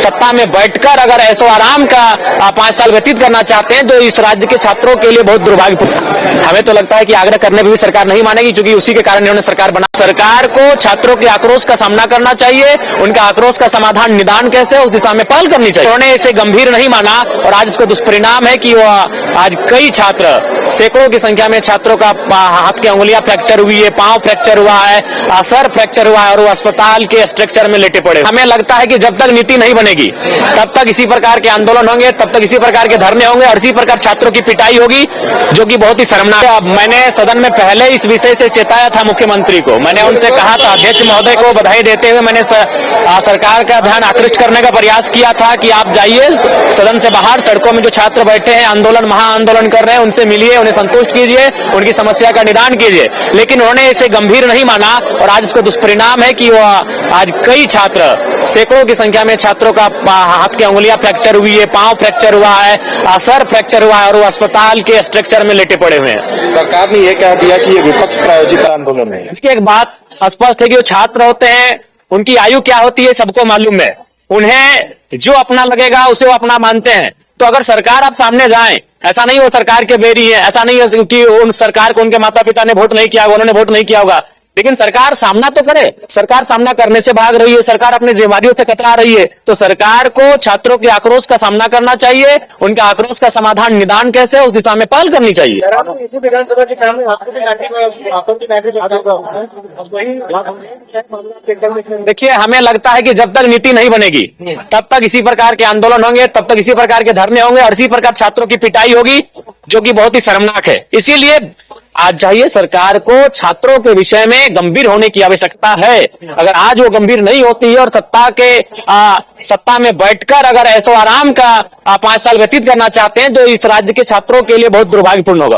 सत्ता में बैठकर अगर ऐसो आराम का 5 साल व्यतीत करना चाहते हैं तो इस राज्य के छात्रों के लिए बहुत दुर्भाग्यपूर्ण। हमें तो लगता है कि आग्रह करने पर भी सरकार नहीं मानेगी, क्योंकि उसी के कारण इन्होंने सरकार बना। सरकार को छात्रों के आक्रोश का सामना करना चाहिए, उनका आक्रोश का समाधान निदान कैसे उस दिशा में पहल करनी चाहिए। उन्होंने इसे गंभीर नहीं माना और आज इसका दुष्परिणाम है कि आज कई छात्र, सैकड़ों की संख्या में छात्रों का हाथ की उंगलियां फ्रैक्चर हुई है, पांव फ्रैक्चर हुआ है, सर फ्रैक्चर हुआ है और वो अस्पताल के स्ट्रक्चर में लेटे पड़े। हमें लगता है कि जब तक नीति नहीं बनेगी तब तक इसी प्रकार के आंदोलन होंगे, तब तक इसी प्रकार के धरने होंगे और इसी प्रकार छात्रों की पिटाई होगी, जो कि बहुत ही शर्मनाक है। मैंने सदन में पहले इस विषय से चेताया था मुख्यमंत्री को। मैंने उनसे कहा था, अध्यक्ष महोदय को बधाई देते हुए मैंने सरकार का ध्यान आकृष्ट करने का प्रयास किया था कि आप जाइए सदन से बाहर, सड़कों में जो छात्र बैठे हैं, आंदोलन महाआंदोलन कर रहे हैं, उनसे मिलिए, उन्हें संतुष्ट कीजिए, उनकी समस्या का निदान कीजिए। लेकिन उन्होंने इसे गंभीर नहीं माना और आज इसका दुष्परिणाम है कि आज कई छात्र, सैकड़ों की संख्या में छात्रों का हाथ की उंगलियां फ्रैक्चर हुई है, पांव फ्रैक्चर हुआ है, सर फ्रैक्चर हुआ है और वो अस्पताल के स्ट्रक्चर में लेटे पड़े हुए हैं। सरकार ने यह कह दिया कि ये विपक्ष प्रायोजित आंदोलन है। इसकी एक बात स्पष्ट है कि वो छात्र होते हैं, उनकी आयु क्या होती है सबको मालूम है। उन्हें जो अपना लगेगा उसे वो अपना मानते हैं। तो अगर सरकार आप सामने जाएं, ऐसा नहीं वो सरकार के बेरी है, ऐसा नहीं है कि उन सरकार को उनके माता पिता ने वोट नहीं किया होगा, उन्होंने वोट नहीं किया होगा, लेकिन सरकार सामना तो करे। सरकार सामना करने से भाग रही है, सरकार अपनी जिम्मेदारियों से कतरा रही है, तो सरकार को छात्रों के आक्रोश का सामना करना चाहिए, उनके आक्रोश का समाधान निदान कैसे उस दिशा में पहल करनी चाहिए। देखिए, हमें लगता है कि जब तक नीति नहीं बनेगी तब तक इसी प्रकार के आंदोलन होंगे, तब तक इसी प्रकार के धरने होंगे और इसी प्रकार छात्रों की पिटाई होगी, जो कि बहुत ही शर्मनाक है। इसीलिए आज चाहिए सरकार को छात्रों के विषय में गंभीर होने की आवश्यकता है। अगर आज वो गंभीर नहीं होती है और सत्ता में बैठकर अगर ऐसो आराम का 5 साल व्यतीत करना चाहते हैं तो इस राज्य के छात्रों के लिए बहुत दुर्भाग्यपूर्ण होगा।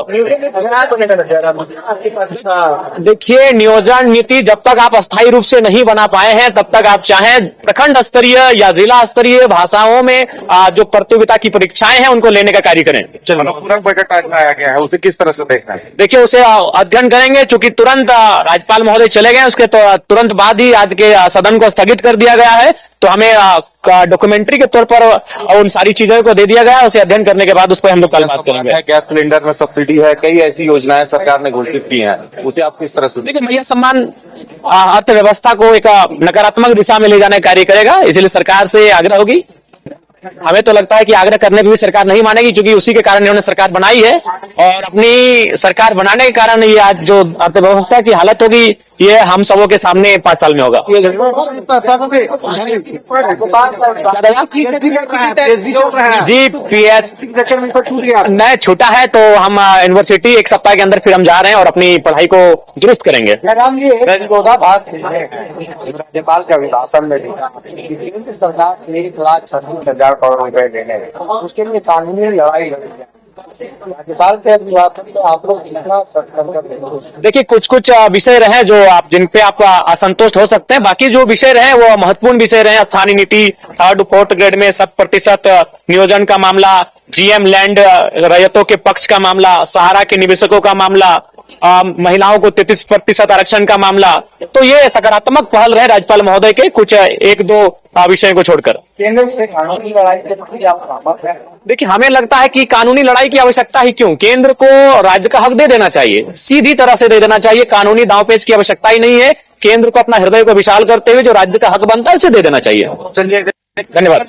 देखिए, नियोजन नीति जब तक आप अस्थायी रूप से नहीं बना पाए हैं तब तक आप चाहें प्रखंड स्तरीय या जिला स्तरीय भाषाओं में जो प्रतियोगिता की परीक्षाएं हैं उनको लेने का कार्य करें। अनुपूरक बजट आया गया है, उसे किस तरह से देखना है? देखिए, उसे अध्ययन करेंगे। चूंकि तुरंत राज्यपाल महोदय चले गए, उसके तो तुरंत बाद ही आज के सदन को स्थगित कर दिया गया है, तो हमें डॉक्यूमेंट्री के तौर पर उन सारी चीजों को दे दिया गया है। उसे अध्ययन करने के बाद उस पर हम लोग कल बात करेंगे। गैस सिलेंडर में सब्सिडी है, कई ऐसी योजनाएं सरकार ने घोषित की हैं, उसे आप किस तरह से? देखिए, भैया सम्मान अर्थव्यवस्था को एक नकारात्मक दिशा में ले जाने का कार्य करेगा, इसलिए सरकार से आग्रह होगी। हमें तो लगता है कि आग्रह करने पर भी सरकार नहीं मानेगी, क्योंकि उसी के कारण इन्होंने सरकार बनाई है और अपनी सरकार बनाने के कारण ये आज जो अर्थव्यवस्था की हालत होगी ये हम सबों के सामने 5 साल में होगा। जी, नहीं छूटा है तो हम यूनिवर्सिटी एक सप्ताह के अंदर फिर हम जा रहे हैं और अपनी पढ़ाई को दुरुस्त करेंगे। राज्यपाल के अभिभाषण में केंद्र सरकार 1,36,000 करोड़ रुपए देने हैं, उसके लिए कानूनी लड़ाई लड़ी। राज्यपाल के अभिभाषण तो आप लोग देखिए, कुछ विषय रहे जो आप जिन पे आप असंतुष्ट हो सकते हैं, बाकी जो विषय रहे वो महत्वपूर्ण विषय रहे। स्थानीय नीति, 3rd 4th ग्रेड में 100% नियोजन का मामला, GM लैंड रैयतों के पक्ष का मामला, सहारा के निवेशकों का मामला, महिलाओं को 33% आरक्षण का मामला, तो ये सकारात्मक पहल रहे राज्यपाल महोदय के, कुछ 1-2 विषय को छोड़कर। केंद्र से कानूनी लड़ाई के प्रति आप सहमत हैं? देखिए, हमें लगता है कि कानूनी लड़ाई की आवश्यकता ही क्यों, केंद्र को राज्य का हक दे देना चाहिए, सीधी तरह से दे देना चाहिए, कानूनी दांवपेच की आवश्यकता ही नहीं है। केंद्र को अपना हृदय को विशाल करते हुए जो राज्य का हक बनता है उसे दे देना चाहिए। चलिए, धन्यवाद।